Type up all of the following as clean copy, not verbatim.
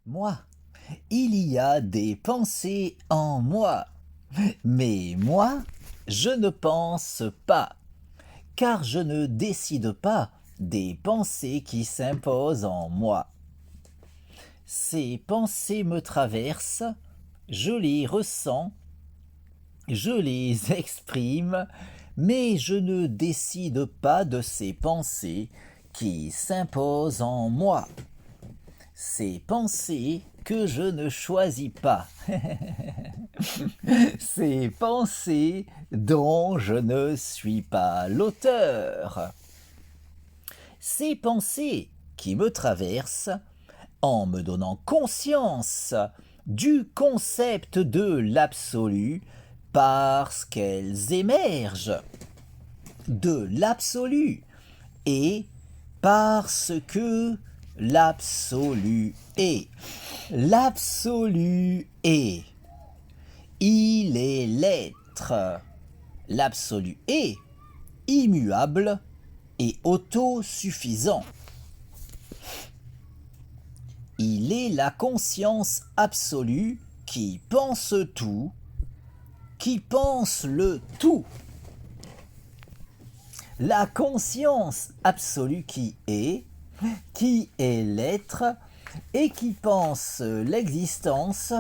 Moi, il y a des pensées en moi, mais moi, je ne pense pas, car je ne décide pas des pensées qui s'imposent en moi. Ces pensées me traversent, je les ressens, je les exprime, mais je ne décide pas de ces pensées qui s'imposent en moi. Ces pensées que je ne choisis pas. Ces pensées dont je ne suis pas l'auteur. Ces pensées qui me traversent en me donnant conscience du concept de l'absolu parce qu'elles émergent de l'absolu et parce que l'absolu est. L'absolu est. Il est l'être. L'absolu est immuable et autosuffisant. Il est la conscience absolue qui pense tout, qui pense le tout. La conscience absolue qui est l'être et qui pense l'existence,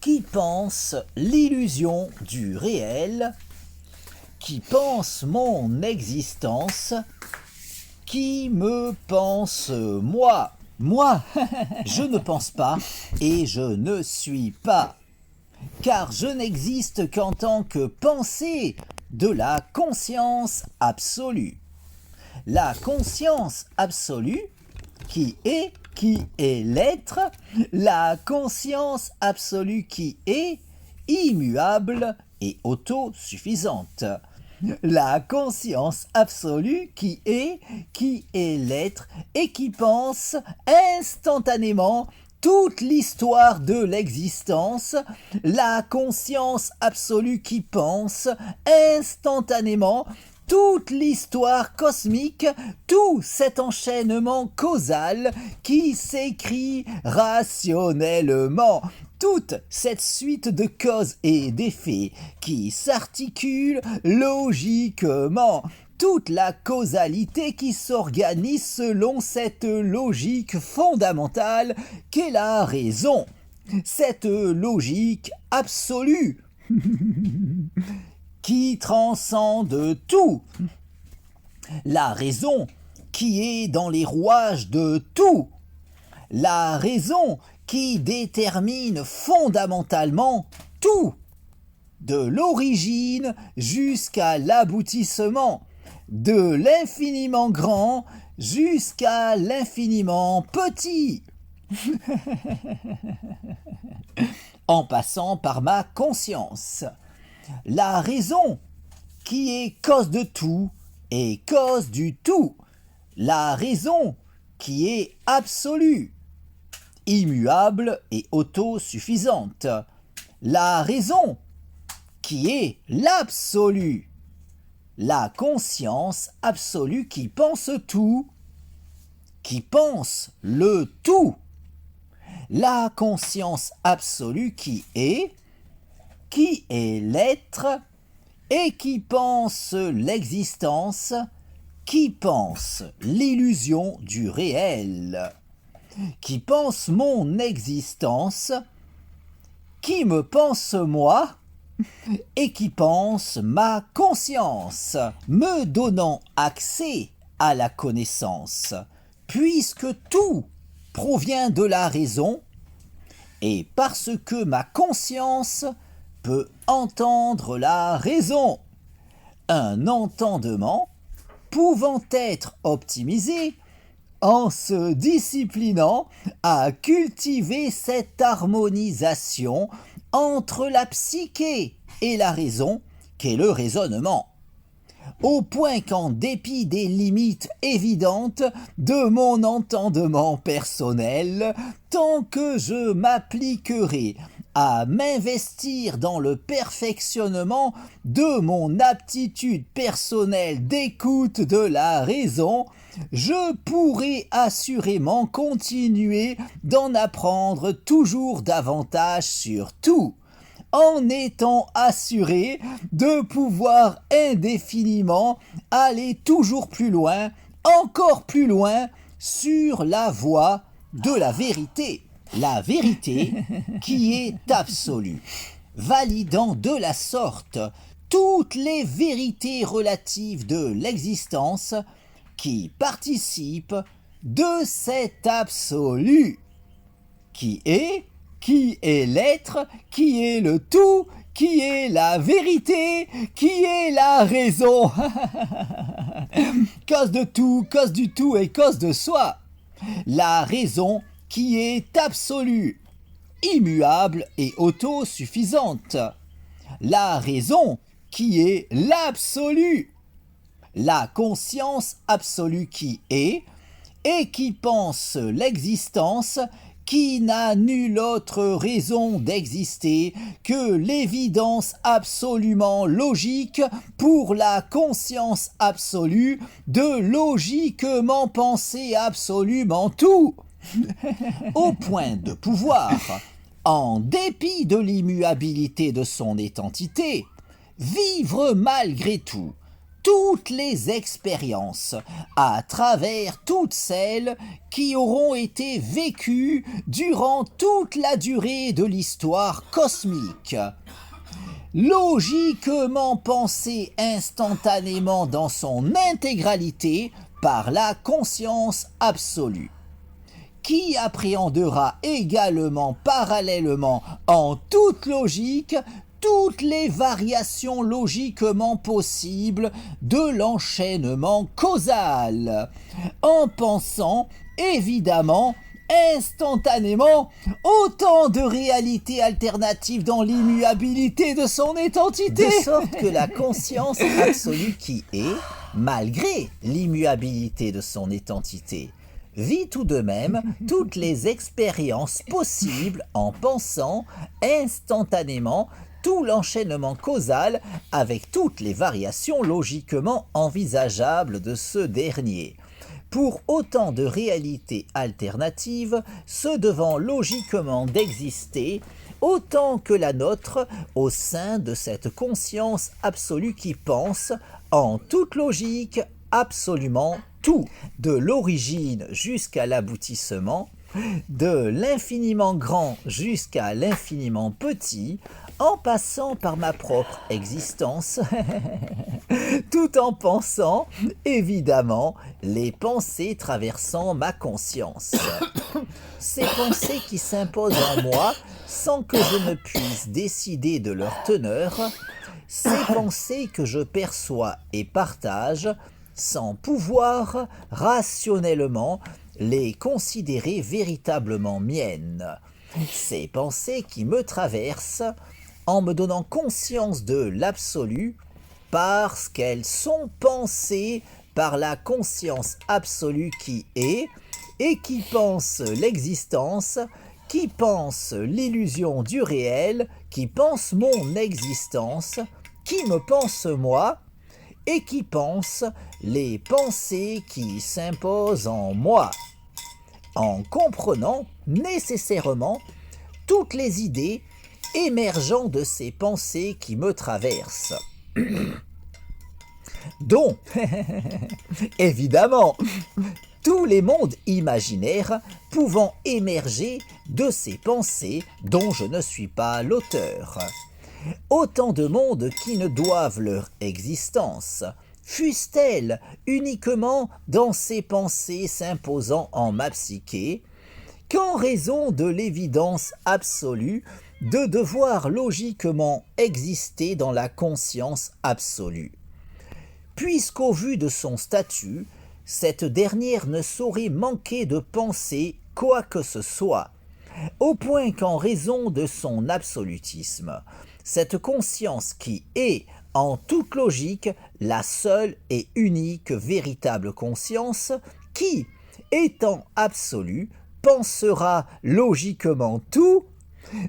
qui pense l'illusion du réel, qui pense mon existence, qui me pense moi. Moi, je ne pense pas et je ne suis pas, car je n'existe qu'en tant que pensée de la conscience absolue. La conscience absolue qui est l'être, la conscience absolue qui est immuable et autosuffisante. La conscience absolue qui est l'être et qui pense instantanément toute l'histoire de l'existence, la conscience absolue qui pense instantanément toute l'histoire cosmique, tout cet enchaînement causal qui s'écrit rationnellement, toute cette suite de causes et d'effets qui s'articule logiquement, toute la causalité qui s'organise selon cette logique fondamentale qu'est la raison, cette logique absolue qui transcende tout, la raison qui est dans les rouages de tout, la raison qui détermine fondamentalement tout, de l'origine jusqu'à l'aboutissement, de l'infiniment grand jusqu'à l'infiniment petit, en passant par ma conscience. La raison qui est cause de tout et cause du tout. La raison qui est absolue, immuable et autosuffisante. La raison qui est l'absolu. La conscience absolue qui pense tout, qui pense le tout. La conscience absolue qui est l'être et qui pense l'existence, qui pense l'illusion du réel, qui pense mon existence, qui me pense moi et qui pense ma conscience, me donnant accès à la connaissance, puisque tout provient de la raison et parce que ma conscience peut entendre la raison. Un entendement pouvant être optimisé en se disciplinant à cultiver cette harmonisation entre la psyché et la raison qu'est le raisonnement. Au point qu'en dépit des limites évidentes de mon entendement personnel, tant que je m'appliquerai à m'investir dans le perfectionnement de mon aptitude personnelle d'écoute de la raison, je pourrai assurément continuer d'en apprendre toujours davantage sur tout, en étant assuré de pouvoir indéfiniment aller toujours plus loin, encore plus loin, sur la voie de la vérité. La vérité qui est absolue, validant de la sorte toutes les vérités relatives de l'existence qui participent de cet absolu, qui est l'être, qui est le tout, qui est la vérité, qui est la raison. Cause de tout, cause du tout et cause de soi. La raison qui est absolue, immuable et autosuffisante. La raison qui est l'absolu. La conscience absolue qui est et qui pense l'existence, qui n'a nulle autre raison d'exister que l'évidence absolument logique pour la conscience absolue de logiquement penser absolument tout, au point de pouvoir, en dépit de l'immuabilité de son identité, vivre malgré tout toutes les expériences, à travers toutes celles qui auront été vécues durant toute la durée de l'histoire cosmique. Logiquement pensée instantanément dans son intégralité par la conscience absolue, qui appréhendera également parallèlement en toute logique toutes les variations logiquement possibles de l'enchaînement causal, en pensant évidemment instantanément autant de réalités alternatives dans l'immuabilité de son identité, de sorte que la conscience absolue qui est, malgré l'immuabilité de son identité, vit tout de même toutes les expériences possibles en pensant instantanément tout l'enchaînement causal avec toutes les variations logiquement envisageables de ce dernier, pour autant de réalités alternatives se devant logiquement d'exister autant que la nôtre au sein de cette conscience absolue qui pense en toute logique absolument tout, de l'origine jusqu'à l'aboutissement, de l'infiniment grand jusqu'à l'infiniment petit, en passant par ma propre existence, tout en pensant, évidemment, les pensées traversant ma conscience. Ces pensées qui s'imposent en moi sans que je ne puisse décider de leur teneur, ces pensées que je perçois et partage, sans pouvoir rationnellement les considérer véritablement miennes. Ces pensées qui me traversent en me donnant conscience de l'absolu parce qu'elles sont pensées par la conscience absolue qui est et qui pense l'existence, qui pense l'illusion du réel, qui pense mon existence, qui me pense moi, et qui pense les pensées qui s'imposent en moi, en comprenant nécessairement toutes les idées émergeant de ces pensées qui me traversent, dont, évidemment, tous les mondes imaginaires pouvant émerger de ces pensées dont je ne suis pas l'auteur. Autant de mondes qui ne doivent leur existence, fussent-elles uniquement dans ces pensées s'imposant en ma psyché, qu'en raison de l'évidence absolue de devoir logiquement exister dans la conscience absolue. Puisqu'au vu de son statut, cette dernière ne saurait manquer de penser quoi que ce soit, au point qu'en raison de son absolutisme, cette conscience qui est, en toute logique, la seule et unique véritable conscience, qui, étant absolue, pensera logiquement tout,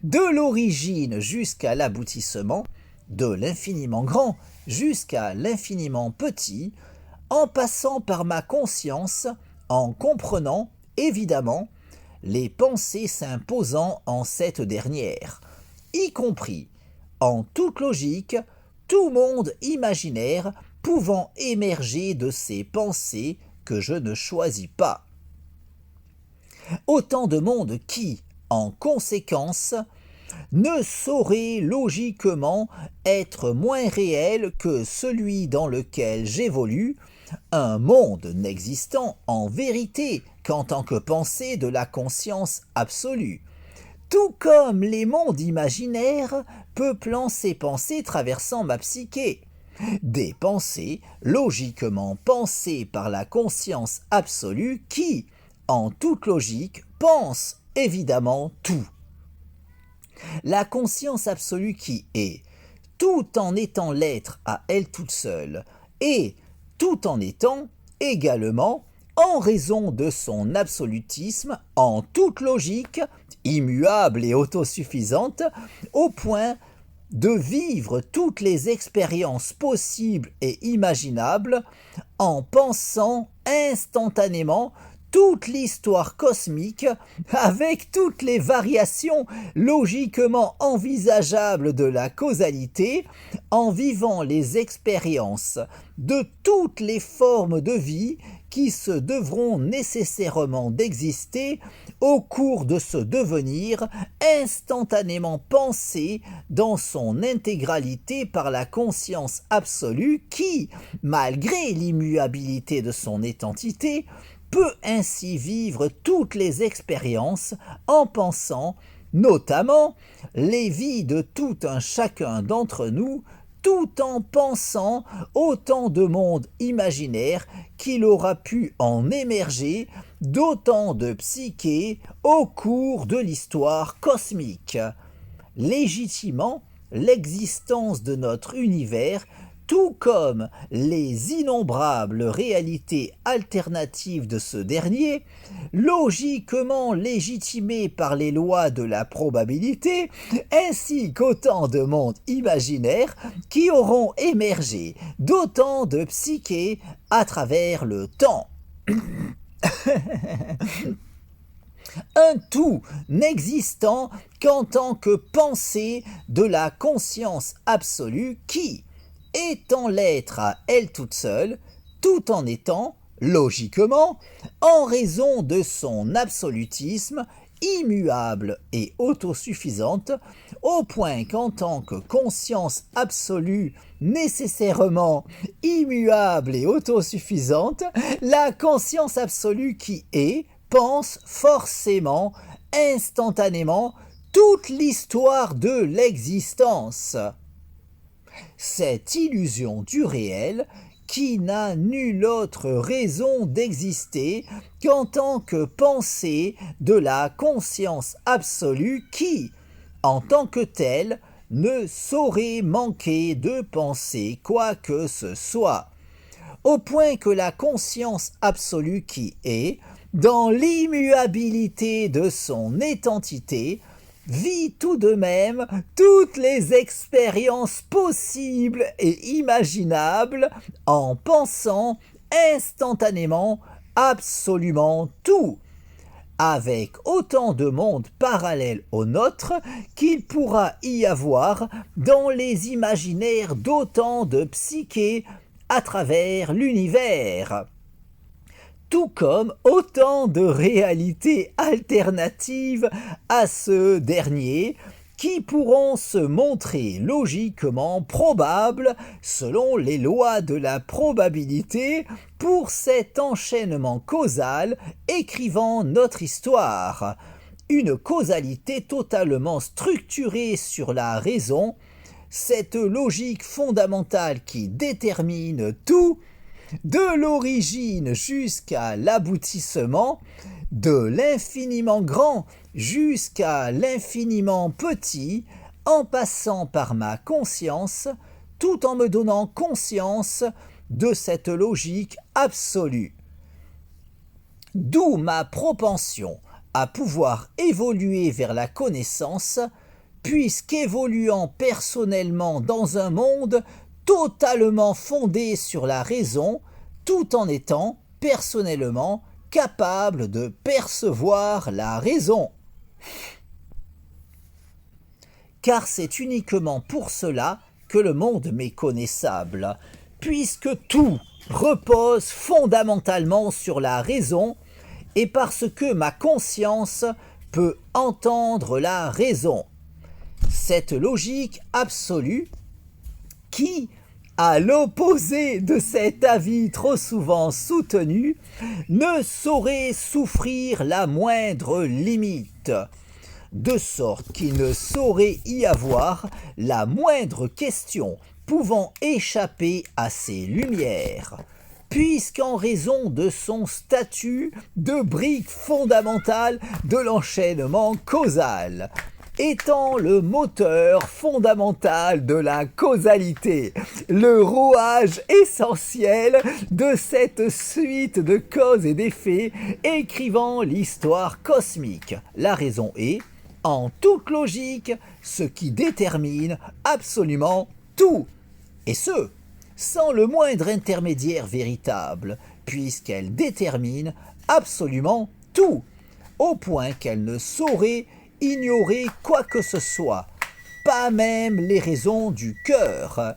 De l'origine jusqu'à l'aboutissement, de l'infiniment grand jusqu'à l'infiniment petit, en passant par ma conscience, en comprenant, évidemment, les pensées s'imposant en cette dernière, y compris, en toute logique, tout monde imaginaire pouvant émerger de ces pensées que je ne choisis pas. Autant de monde qui, en conséquence, ne saurait logiquement être moins réel que celui dans lequel j'évolue, un monde n'existant en vérité qu'en tant que pensée de la conscience absolue, tout comme les mondes imaginaires peuplant ces pensées traversant ma psyché, des pensées logiquement pensées par la conscience absolue qui, en toute logique, pense évidemment tout. La conscience absolue qui est, tout en étant l'être à elle toute seule, et tout en étant également, en raison de son absolutisme, en toute logique, immuable et autosuffisante, au point de vivre toutes les expériences possibles et imaginables en pensant instantanément toute l'histoire cosmique avec toutes les variations logiquement envisageables de la causalité, en vivant les expériences de toutes les formes de vie qui se devront nécessairement d'exister au cours de ce devenir instantanément pensé dans son intégralité par la conscience absolue qui, malgré l'immuabilité de son identité, peut ainsi vivre toutes les expériences en pensant, notamment, les vies de tout un chacun d'entre nous, tout en pensant autant de mondes imaginaires qu'il aura pu en émerger, d'autant de psyché au cours de l'histoire cosmique, légitimant l'existence de notre univers, tout comme les innombrables réalités alternatives de ce dernier, logiquement légitimées par les lois de la probabilité, ainsi qu'autant de mondes imaginaires qui auront émergé d'autant de psyché à travers le temps. Un tout n'existant qu'en tant que pensée de la conscience absolue qui, étant l'être à elle toute seule, tout en étant, logiquement, en raison de son absolutisme, immuable et autosuffisante, au point qu'en tant que conscience absolue nécessairement immuable et autosuffisante, la conscience absolue qui est, pense forcément, instantanément, toute l'histoire de l'existence. Cette illusion du réel, qui n'a nulle autre raison d'exister qu'en tant que pensée de la conscience absolue qui, en tant que telle, ne saurait manquer de penser quoi que ce soit, au point que la conscience absolue qui est, dans l'immuabilité de son identité, vit tout de même toutes les expériences possibles et imaginables en pensant instantanément absolument tout, avec autant de mondes parallèles au nôtre qu'il pourra y avoir dans les imaginaires d'autant de psyché à travers l'univers, tout comme autant de réalités alternatives à ce dernier qui pourront se montrer logiquement probables selon les lois de la probabilité pour cet enchaînement causal écrivant notre histoire, une causalité totalement structurée sur la raison, cette logique fondamentale qui détermine tout, de l'origine jusqu'à l'aboutissement, de l'infiniment grand jusqu'à l'infiniment petit, en passant par ma conscience, tout en me donnant conscience de cette logique absolue. D'où ma propension à pouvoir évoluer vers la connaissance, puisqu'évoluant personnellement dans un monde totalement fondé sur la raison, tout en étant personnellement capable de percevoir la raison. Car c'est uniquement pour cela que le monde m'est connaissable, puisque tout repose fondamentalement sur la raison, et parce que ma conscience peut entendre la raison. Cette logique absolue qui, à l'opposé de cet avis trop souvent soutenu, ne saurait souffrir la moindre limite, de sorte qu'il ne saurait y avoir la moindre question pouvant échapper à ses lumières, puisqu'en raison de son statut de brique fondamentale de l'enchaînement causal, étant le moteur fondamental de la causalité, le rouage essentiel de cette suite de causes et d'effets écrivant l'histoire cosmique. La raison est, en toute logique, ce qui détermine absolument tout, et ce, sans le moindre intermédiaire véritable, puisqu'elle détermine absolument tout, au point qu'elle ne saurait ignorer quoi que ce soit, pas même les raisons du cœur.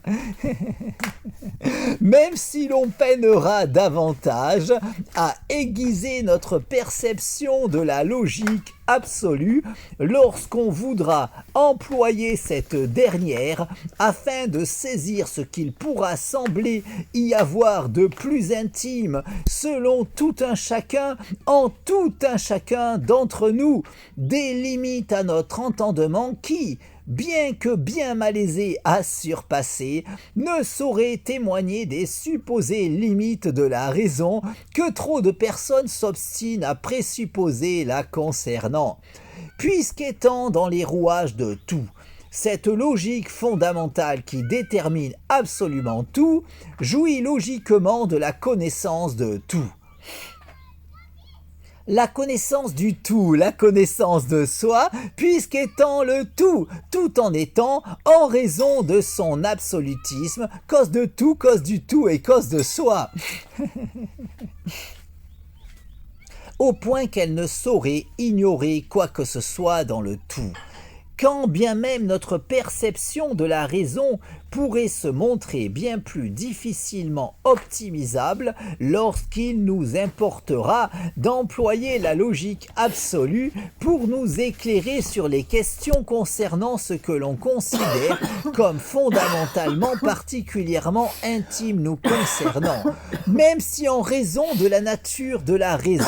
Même si l'on peinera davantage à aiguiser notre perception de la logique absolue lorsqu'on voudra employer cette dernière afin de saisir ce qu'il pourra sembler y avoir de plus intime selon tout un chacun, en tout un chacun d'entre nous, des limites à notre entendement qui, bien que bien malaisé à surpasser, ne saurait témoigner des supposées limites de la raison que trop de personnes s'obstinent à présupposer la concernant. Puisqu'étant dans les rouages de tout, cette logique fondamentale qui détermine absolument tout, jouit logiquement de la connaissance de tout. La connaissance du tout, la connaissance de soi, puisqu'étant le tout, tout en étant, en raison de son absolutisme, cause de tout, cause du tout et cause de soi. Au point qu'elle ne saurait ignorer quoi que ce soit dans le tout. Quand bien même notre perception de la raison pourrait se montrer bien plus difficilement optimisable lorsqu'il nous importera d'employer la logique absolue pour nous éclairer sur les questions concernant ce que l'on considère comme fondamentalement particulièrement intime nous concernant, même si en raison de la nature de la raison,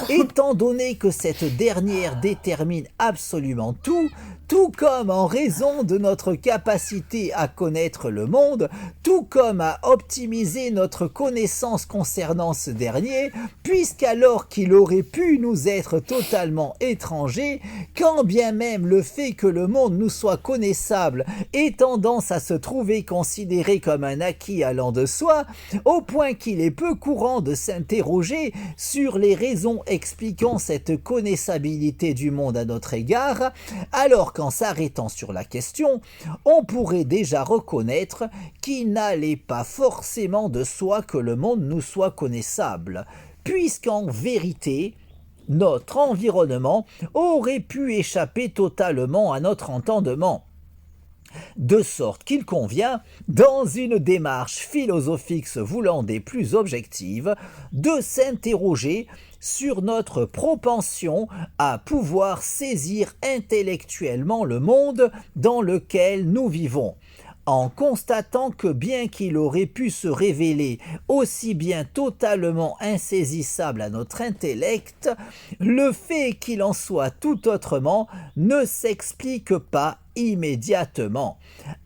étant donné que cette dernière détermine absolument tout, tout comme en raison de notre capacité à connaître le monde, tout comme à optimiser notre connaissance concernant ce dernier, puisqu'alors qu'il aurait pu nous être totalement étranger, quand bien même le fait que le monde nous soit connaissable ait tendance à se trouver considéré comme un acquis allant de soi, au point qu'il est peu courant de s'interroger sur les raisons expliquant cette connaissabilité du monde à notre égard, alors qu'en s'arrêtant sur la question, on pourrait déjà reconnaître qu'il n'allait pas forcément de soi que le monde nous soit connaissable, puisqu'en vérité, notre environnement aurait pu échapper totalement à notre entendement. De sorte qu'il convient, dans une démarche philosophique se voulant des plus objectives, de s'interroger sur notre propension à pouvoir saisir intellectuellement le monde dans lequel nous vivons, en constatant que bien qu'il aurait pu se révéler aussi bien totalement insaisissable à notre intellect, le fait qu'il en soit tout autrement ne s'explique pas immédiatement,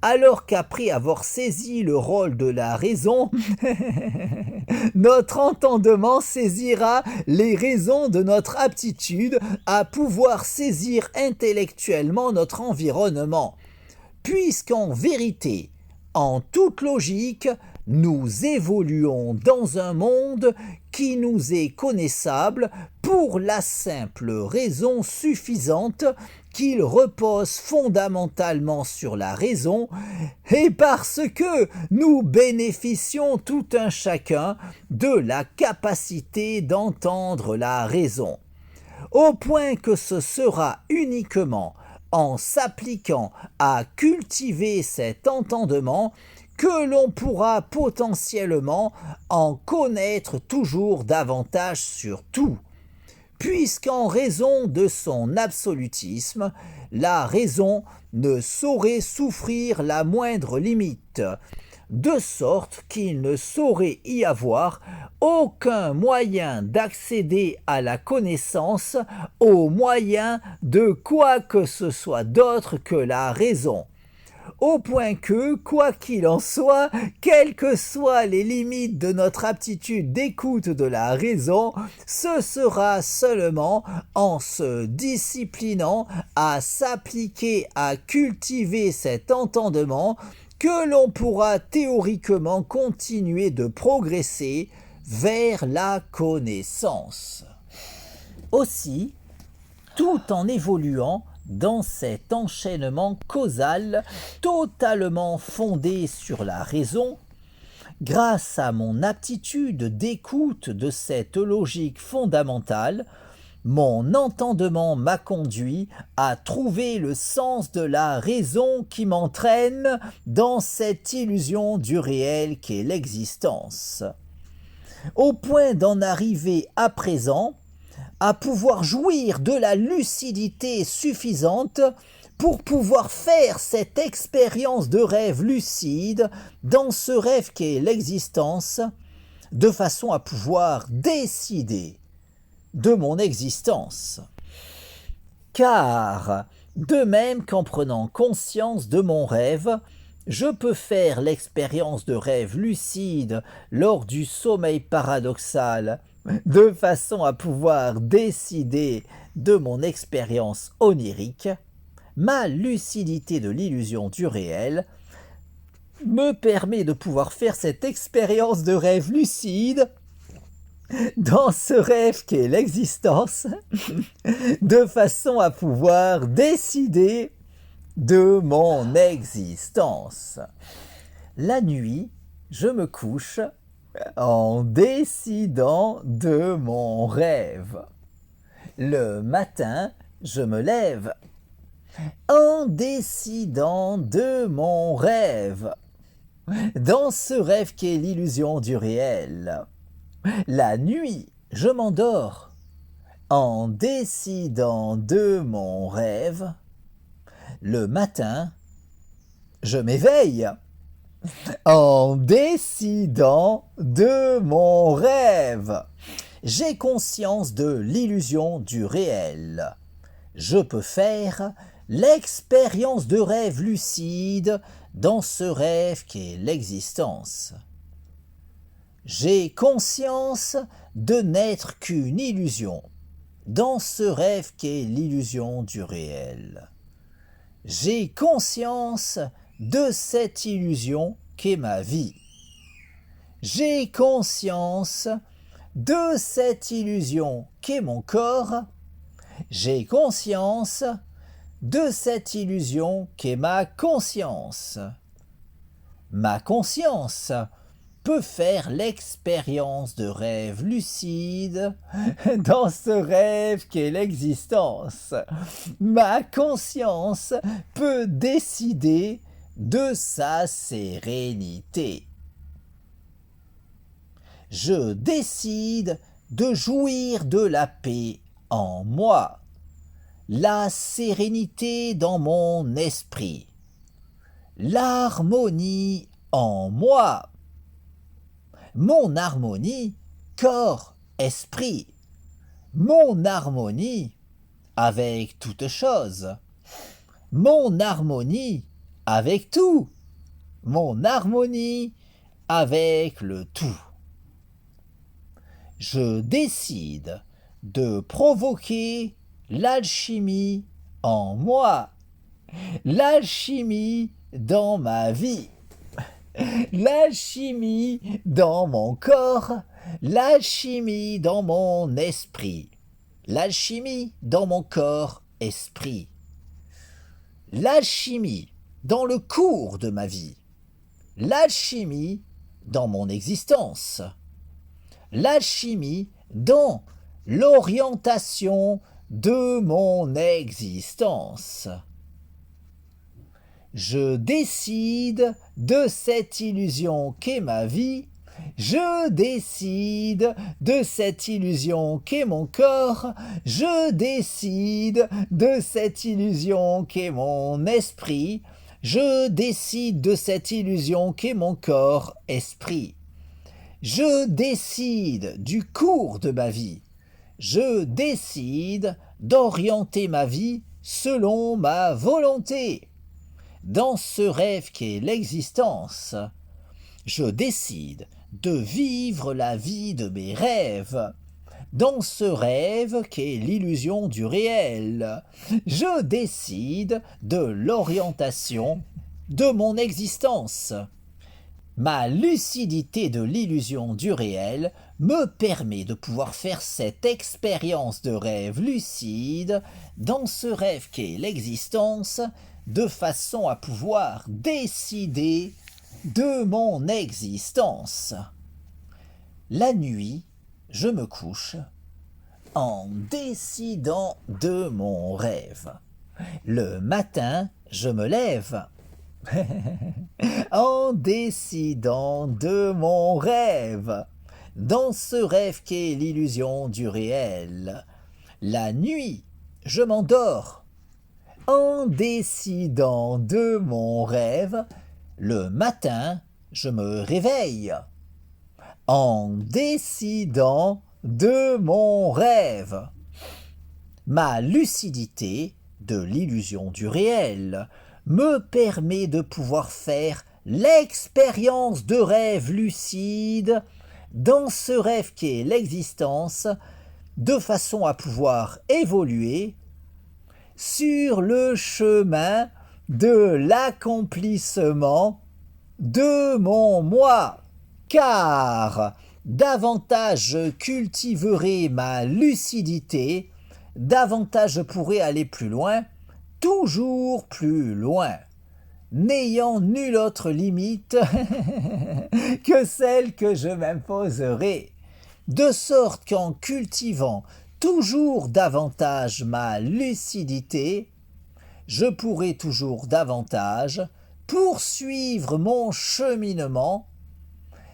alors qu'après avoir saisi le rôle de la raison, notre entendement saisira les raisons de notre aptitude à pouvoir saisir intellectuellement notre environnement, puisqu'en vérité, en toute logique, nous évoluons dans un monde qui nous est connaissable pour pour la simple raison suffisante qu'il repose fondamentalement sur la raison, et parce que nous bénéficions tout un chacun de la capacité d'entendre la raison, au point que ce sera uniquement en s'appliquant à cultiver cet entendement que l'on pourra potentiellement en connaître toujours davantage sur tout, puisqu'en raison de son absolutisme, la raison ne saurait souffrir la moindre limite, de sorte qu'il ne saurait y avoir aucun moyen d'accéder à la connaissance au moyen de quoi que ce soit d'autre que la raison, au point que, quoi qu'il en soit, quelles que soient les limites de notre aptitude d'écoute de la raison, ce sera seulement en se disciplinant à s'appliquer à cultiver cet entendement que l'on pourra théoriquement continuer de progresser vers la connaissance. Aussi, tout en évoluant dans cet enchaînement causal totalement fondé sur la raison, grâce à mon aptitude d'écoute de cette logique fondamentale, mon entendement m'a conduit à trouver le sens de la raison qui m'entraîne dans cette illusion du réel qu'est l'existence, au point d'en arriver à présent à pouvoir jouir de la lucidité suffisante pour pouvoir faire cette expérience de rêve lucide dans ce rêve qu'est l'existence, de façon à pouvoir décider de mon existence. Car, de même qu'en prenant conscience de mon rêve, je peux faire l'expérience de rêve lucide lors du sommeil paradoxal, de façon à pouvoir décider de mon expérience onirique, ma lucidité de l'illusion du réel me permet de pouvoir faire cette expérience de rêve lucide dans ce rêve qu'est l'existence, de façon à pouvoir décider de mon existence. La nuit, je me couche en décidant de mon rêve. Le matin, je me lève en décidant de mon rêve, dans ce rêve qui est l'illusion du réel. La nuit, je m'endors en décidant de mon rêve. Le matin, je m'éveille en décidant de mon rêve. J'ai conscience de l'illusion du réel. Je peux faire l'expérience de rêve lucide dans ce rêve qu'est l'existence. J'ai conscience de n'être qu'une illusion dans ce rêve qu'est l'illusion du réel. J'ai conscience de cette illusion qu'est ma vie. J'ai conscience de cette illusion qu'est mon corps. J'ai conscience de cette illusion qu'est ma conscience. Ma conscience peut faire l'expérience de rêve lucide dans ce rêve qu'est l'existence. Ma conscience peut décider de sa sérénité. Je décide de jouir de la paix en moi, la sérénité dans mon esprit, l'harmonie en moi, mon harmonie corps-esprit, mon harmonie avec toute chose, mon harmonie avec tout, mon harmonie avec le tout. Je décide de provoquer l'alchimie en moi, l'alchimie dans ma vie, l'alchimie dans mon corps, l'alchimie dans mon esprit, L'alchimie dans mon corps, esprit. L'alchimie dans le cours de ma vie. L'alchimie dans mon existence. L'alchimie dans l'orientation de mon existence. Je décide de cette illusion qu'est ma vie. Je décide de cette illusion qu'est mon corps. Je décide de cette illusion qu'est mon esprit. Je décide de cette illusion qu'est mon corps, esprit. Je décide du cours de ma vie. Je décide d'orienter ma vie selon ma volonté. Dans ce rêve qu'est l'existence, je décide de vivre la vie de mes rêves. Dans ce rêve qu'est l'illusion du réel, je décide de l'orientation de mon existence. Ma lucidité de l'illusion du réel me permet de pouvoir faire cette expérience de rêve lucide dans ce rêve qu'est l'existence, de façon à pouvoir décider de mon existence. La nuit, je me couche en décidant de mon rêve. Le matin, je me lève en décidant de mon rêve. Dans ce rêve qu'est l'illusion du réel. La nuit, je m'endors en décidant de mon rêve. Le matin, je me réveille en décidant de mon rêve. Ma lucidité de l'illusion du réel me permet de pouvoir faire l'expérience de rêve lucide dans ce rêve qu'est l'existence, de façon à pouvoir évoluer sur le chemin de l'accomplissement de mon moi. Car davantage je cultiverai ma lucidité, davantage je pourrai aller plus loin, toujours plus loin, n'ayant nulle autre limite que celle que je m'imposerai, de sorte qu'en cultivant toujours davantage ma lucidité, je pourrai toujours davantage poursuivre mon cheminement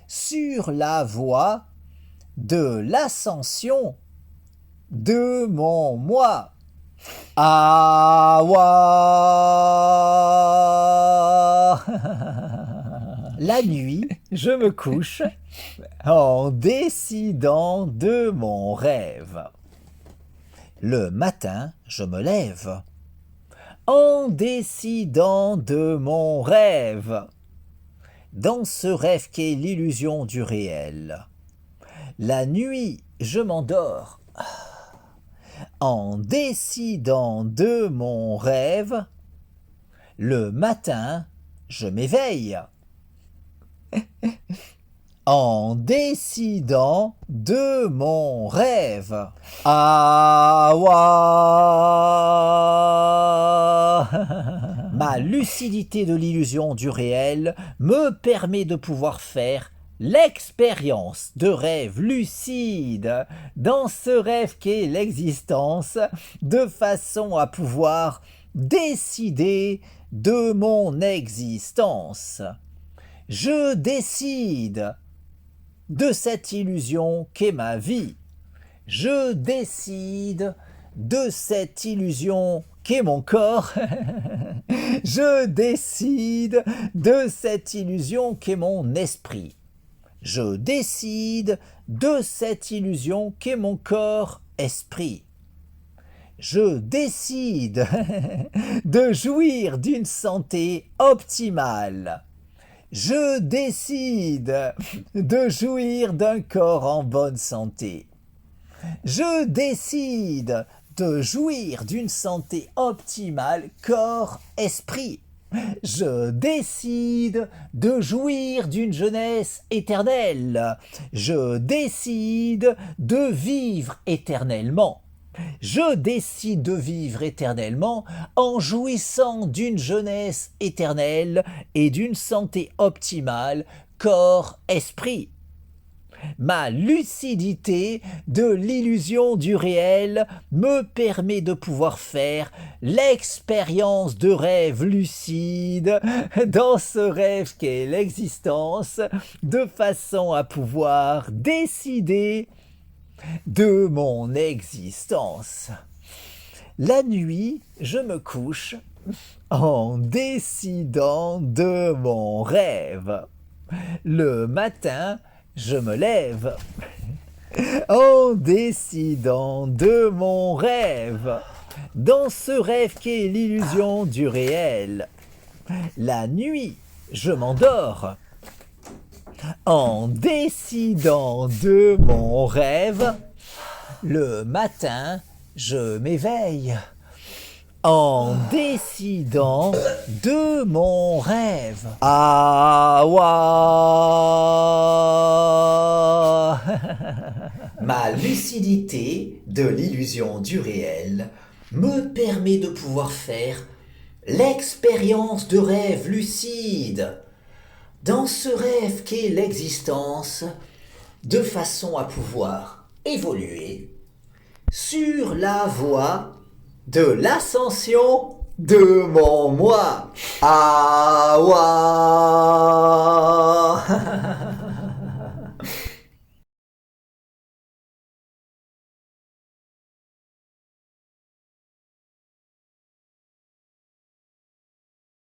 sur la voie de l'ascension de mon moi. Awa. La nuit, je me couche en décidant de mon rêve. Le matin, je me lève en décidant de mon rêve. Dans ce rêve qu'est l'illusion du réel. La nuit, je m'endors en décidant de mon rêve. Le matin, je m'éveille en décidant de mon rêve. Awa. Ma lucidité de l'illusion du réel me permet de pouvoir faire l'expérience de rêve lucide dans ce rêve qu'est l'existence, de façon à pouvoir décider de mon existence. Je décide de cette illusion qu'est ma vie. Je décide de cette illusion qu'est mon corps. Je décide de cette illusion qu'est mon esprit. Je décide de cette illusion qu'est mon corps, esprit. Je décide de jouir d'une santé optimale. Je décide de jouir d'un corps en bonne santé. Je décide de jouir d'une santé optimale, corps, esprit. Je décide de jouir d'une jeunesse éternelle. Je décide de vivre éternellement. Je décide de vivre éternellement en jouissant d'une jeunesse éternelle et d'une santé optimale, corps, esprit. Ma lucidité de l'illusion du réel me permet de pouvoir faire l'expérience de rêve lucide dans ce rêve qu'est l'existence, de façon à pouvoir décider de mon existence. La nuit, je me couche en décidant de mon rêve. Le matin, je me lève en décidant de mon rêve. Dans ce rêve qu'est l'illusion du réel. La nuit, je m'endors en décidant de mon rêve. Le matin, je m'éveille en décidant de mon rêve. Awa. Ma lucidité de l'illusion du réel me permet de pouvoir faire l'expérience de rêve lucide. Dans ce rêve qu'est l'existence, de façon à pouvoir évoluer sur la voie de l'ascension de mon moi. Awa.